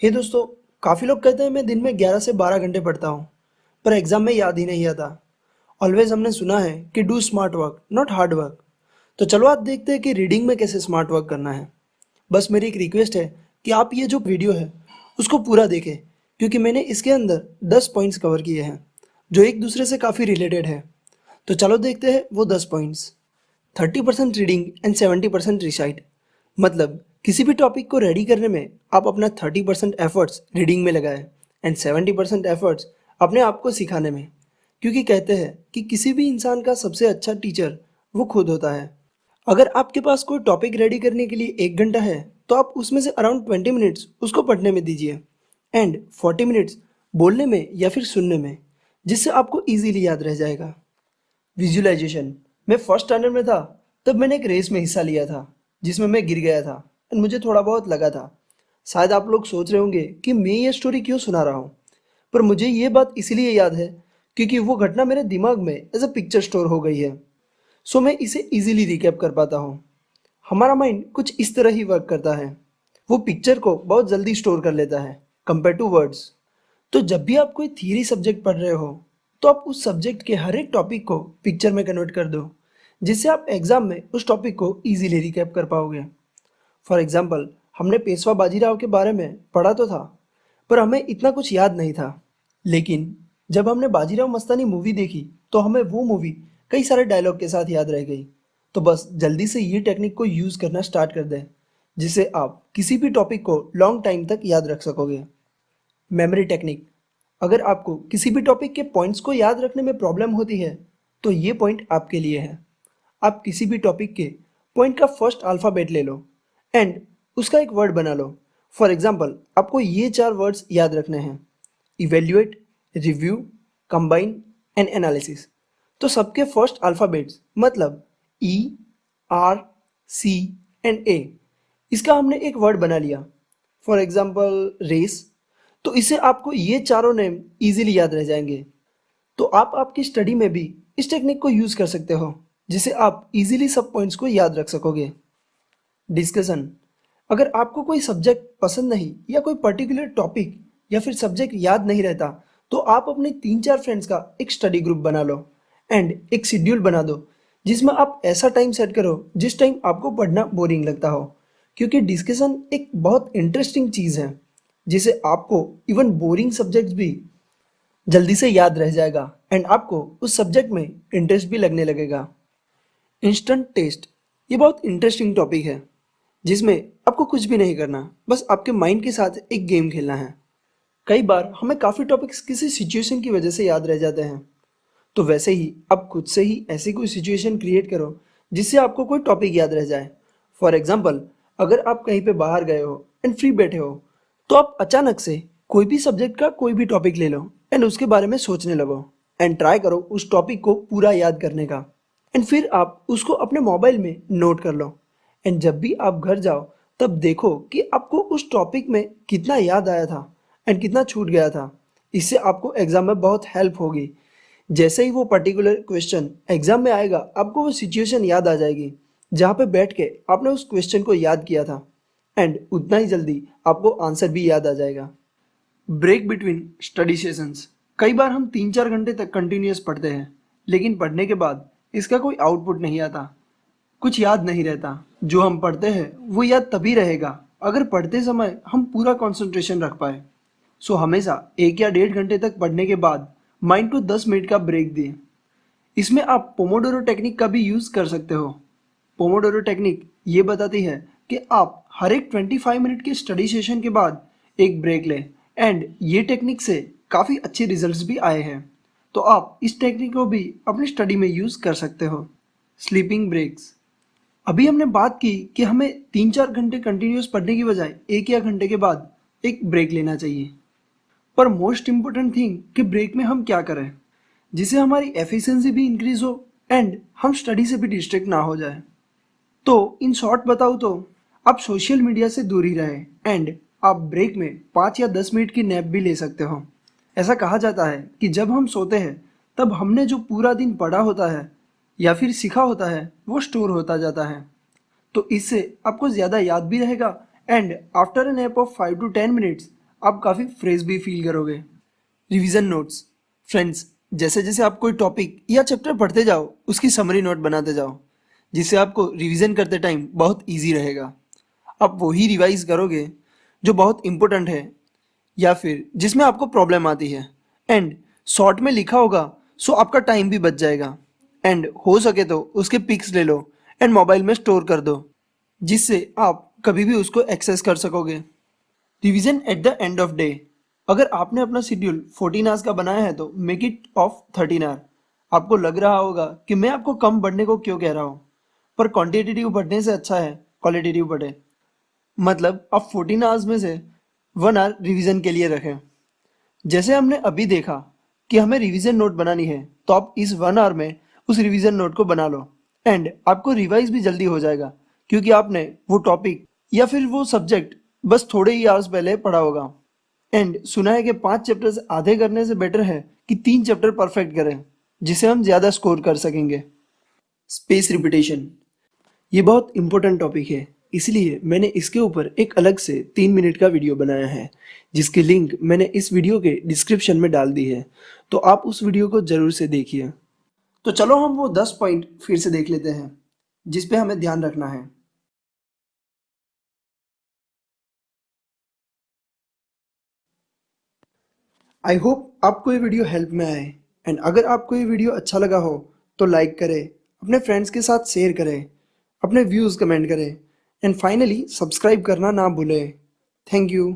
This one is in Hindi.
हे दोस्तों, काफ़ी लोग कहते हैं मैं दिन में 11 से 12 घंटे पढ़ता हूँ, पर एग्जाम में याद ही नहीं आता। ऑलवेज हमने सुना है कि do smart work not hard work. तो चलो आज देखते हैं कि रीडिंग में कैसे स्मार्ट वर्क करना है। बस मेरी एक रिक्वेस्ट है कि आप ये जो वीडियो है उसको पूरा देखें, क्योंकि मैंने इसके अंदर 10 पॉइंट्स कवर किए हैं जो एक दूसरे से काफ़ी रिलेटेड है। तो चलो देखते हैं वो 10 पॉइंट्स। 30% reading and 70% recite. मतलब किसी भी टॉपिक को रेडी करने में आप अपना 30% एफर्ट्स रीडिंग में लगाएं एंड 70% एफर्ट्स अपने आप को सिखाने में। क्योंकि कहते हैं कि किसी भी इंसान का सबसे अच्छा टीचर वो खुद होता है। अगर आपके पास कोई टॉपिक रेडी करने के लिए 1 घंटा है तो आप उसमें से अराउंड 20 मिनट्स उसको पढ़ने में दीजिए एंड 40 मिनट्स बोलने में या फिर सुनने में, जिससे आपको इजीली याद रह जाएगा। विजुअलाइजेशन। मैं फर्स्ट स्टैंडर्ड में था तब मैंने एक रेस में हिस्सा लिया था जिसमें मैं गिर गया था एंड मुझे थोड़ा बहुत लगा था। शायद आप लोग सोच रहे होंगे कि मैं ये स्टोरी क्यों सुना रहा हूँ, पर मुझे ये बात इसलिए याद है क्योंकि वो घटना मेरे दिमाग में एज अ पिक्चर स्टोर हो गई है। सो मैं इसे इजीली रिकैप कर पाता हूँ। हमारा माइंड कुछ इस तरह ही वर्क करता है। वो पिक्चर को बहुत जल्दी स्टोर कर लेता है कंपेयर टू वर्ड्स। तो जब भी आप कोई थियरी सब्जेक्ट पढ़ रहे हो तो आप उस सब्जेक्ट के हर एक टॉपिक को पिक्चर में कन्वर्ट कर दो, जिससे आप एग्जाम में उस टॉपिक को इजीली रिकैप कर पाओगे। फॉर एग्जाम्पल, हमने पेशवा बाजीराव के बारे में पढ़ा तो था, पर हमें इतना कुछ याद नहीं था। लेकिन जब हमने बाजीराव मस्तानी मूवी देखी तो हमें वो मूवी कई सारे डायलॉग के साथ याद रह गई। तो बस जल्दी से ये टेक्निक को यूज़ करना स्टार्ट कर दें, जिससे आप किसी भी टॉपिक को लॉन्ग टाइम तक याद रख सकोगे। Memory technique. अगर आपको किसी भी टॉपिक के पॉइंट्स को याद रखने में प्रॉब्लम होती है तो ये पॉइंट आपके लिए है। आप किसी भी टॉपिक के पॉइंट का फर्स्ट अल्फ़ाबेट ले लो एंड उसका एक वर्ड बना लो। फॉर एग्जाम्पल, आपको ये 4 वर्ड्स याद रखने हैं: evaluate, review, combine and analysis. तो सबके फर्स्ट अल्फ़ाबेट्स मतलब ई, आर, सी एंड ए, इसका हमने एक वर्ड बना लिया। For example race. तो इससे आपको ये चारों नेम इजीली याद रह जाएंगे। तो आप आपकी स्टडी में भी इस टेक्निक को यूज़ कर सकते हो, जिससे आप इजीली सब पॉइंट्स को याद रख सकोगे। डिस्कशन। अगर आपको कोई सब्जेक्ट पसंद नहीं या कोई पर्टिकुलर टॉपिक या फिर सब्जेक्ट याद नहीं रहता तो आप अपने 3-4 फ्रेंड्स का एक स्टडी ग्रुप बना लो एंड एक शेड्यूल बना दो, जिसमें आप ऐसा टाइम सेट करो जिस टाइम आपको पढ़ना बोरिंग लगता हो। क्योंकि डिस्कशन एक बहुत इंटरेस्टिंग चीज़ है, जिसे आपको इवन बोरिंग सब्जेक्ट्स भी जल्दी से याद रह जाएगा एंड आपको उस सब्जेक्ट में इंटरेस्ट भी लगने लगेगा। Instant test. ये बहुत इंटरेस्टिंग टॉपिक है जिसमें आपको कुछ भी नहीं करना, बस आपके माइंड के साथ एक गेम खेलना है। कई बार हमें काफ़ी टॉपिक्स किसी सिचुएशन की वजह से याद रह जाते हैं। तो वैसे ही आप खुद से ही ऐसी कोई सिचुएशन क्रिएट करो जिससे आपको कोई टॉपिक याद रह जाए। फॉर एग्जाम्पल, अगर आप कहीं पे बाहर गए हो एंड फ्री बैठे हो तो आप अचानक से कोई भी सब्जेक्ट का कोई भी टॉपिक ले लो एंड उसके बारे में सोचने लगो एंड ट्राई करो उस टॉपिक को पूरा याद करने का। एंड फिर आप उसको अपने मोबाइल में नोट कर लो एंड जब भी आप घर जाओ तब देखो कि आपको उस टॉपिक में कितना याद आया था एंड कितना छूट गया था। इससे आपको एग्जाम में बहुत हेल्प होगी। जैसे ही वो पर्टिकुलर क्वेश्चन एग्जाम में आएगा आपको वो सिचुएशन याद आ जाएगी जहाँ पे बैठ के आपने उस क्वेश्चन को याद किया था एंड उतना ही जल्दी आपको आंसर भी याद आ जाएगा। Break between study sessions. कई बार हम 3-4 घंटे तक कंटिन्यूस पढ़ते हैं, लेकिन पढ़ने के बाद इसका कोई आउटपुट नहीं आता, कुछ याद नहीं रहता। जो हम पढ़ते हैं वो याद तभी रहेगा अगर पढ़ते समय हम पूरा कंसंट्रेशन रख पाए। सो हमेशा 1 या 1.5 घंटे तक पढ़ने के बाद माइंड को 10 मिनट का ब्रेक दें। इसमें आप पोमोडोरो टेक्निक का भी यूज़ कर सकते हो। पोमोडोरो टेक्निक ये बताती है कि आप हर एक 25 मिनट के स्टडी सेशन के बाद एक ब्रेक लें एंड ये टेक्निक से काफ़ी अच्छे रिजल्ट्स भी आए हैं। तो आप इस टेक्निक को भी अपनी स्टडी में यूज़ कर सकते हो। Sleeping breaks. अभी हमने बात की कि हमें 3-4 घंटे कंटिन्यूस पढ़ने की बजाय 1 या 1 घंटे के बाद एक ब्रेक लेना चाहिए। पर मोस्ट इम्पोर्टेंट थिंग कि ब्रेक में हम क्या करें जिससे हमारी एफिशिएंसी भी इंक्रीज हो एंड हम स्टडी से भी डिस्ट्रैक्ट ना हो जाए। तो इन शॉर्ट बताऊँ तो आप सोशल मीडिया से दूर ही रहें एंड आप ब्रेक में 5 या 10 मिनट की नैप भी ले सकते हो। ऐसा कहा जाता है कि जब हम सोते हैं तब हमने जो पूरा दिन पढ़ा होता है या फिर सीखा होता है वो स्टोर होता जाता है। तो इससे आपको ज़्यादा याद भी रहेगा and after an nap of 5 to 10 minutes आप काफ़ी फ्रेश भी फील करोगे। Revision notes. फ्रेंड्स, जैसे जैसे आप कोई टॉपिक या चैप्टर पढ़ते जाओ उसकी समरी नोट बनाते जाओ, जिससे आपको रिवीजन करते टाइम बहुत इजी रहेगा। आप वही रिवाइज करोगे जो बहुत इंपॉर्टेंट है या फिर जिसमें आपको प्रॉब्लम आती है, एंड शॉर्ट में लिखा होगा, सो आपका टाइम भी बच जाएगा। एंड हो सके तो उसके पिक्स ले लो एंड मोबाइल में स्टोर कर दो, जिससे आप कभी भी उसको एक्सेस कर सकोगे। Revision at the end of day. अगर आपने अपना शेड्यूल 14 आवर्स का बनाया है तो मेक इट ऑफ 13 आवर। आपको लग रहा होगा कि मैं आपको कम पढ़ने को क्यों कह रहा हूँ, पर क्वांटिटेटिव पढ़ने से अच्छा है क्वालिटेटिव पढ़े। मतलब आप 14 आवर्स में से 1 आवर रिवीजन के लिए रखें। जैसे हमने अभी देखा कि हमें रिवीजन नोट बनानी है, तो आप इस 1 आवर में उस रिवीजन नोट को बना लो एंड आपको रिवाइज भी जल्दी हो जाएगा, क्योंकि आपने वो टॉपिक या फिर वो सब्जेक्ट बस थोड़े ही आवर्स पहले पढ़ा होगा। एंड सुना है कि 5 चैप्टर्स आधे करने से बेटर है कि 3 चैप्टर परफेक्ट करें, जिसे हम ज़्यादा स्कोर कर सकेंगे। Space repetition. ये बहुत इंपॉर्टेंट टॉपिक है, इसलिए मैंने इसके ऊपर एक अलग से 3 मिनट का वीडियो बनाया है, जिसकी लिंक मैंने इस वीडियो के डिस्क्रिप्शन में डाल दी है, तो आप उस वीडियो को जरूर से देखिए। तो चलो हम वो 10 पॉइंट फिर से देख लेते हैं जिस पे हमें ध्यान रखना है। आई होप आपको ये वीडियो हेल्प में आए, एंड अगर आपको ये वीडियो अच्छा लगा हो तो लाइक करें, अपने फ्रेंड्स के साथ शेयर करें, अपने व्यूज़ कमेंट करें, एंड फाइनली सब्सक्राइब करना ना भूलें। Thank you.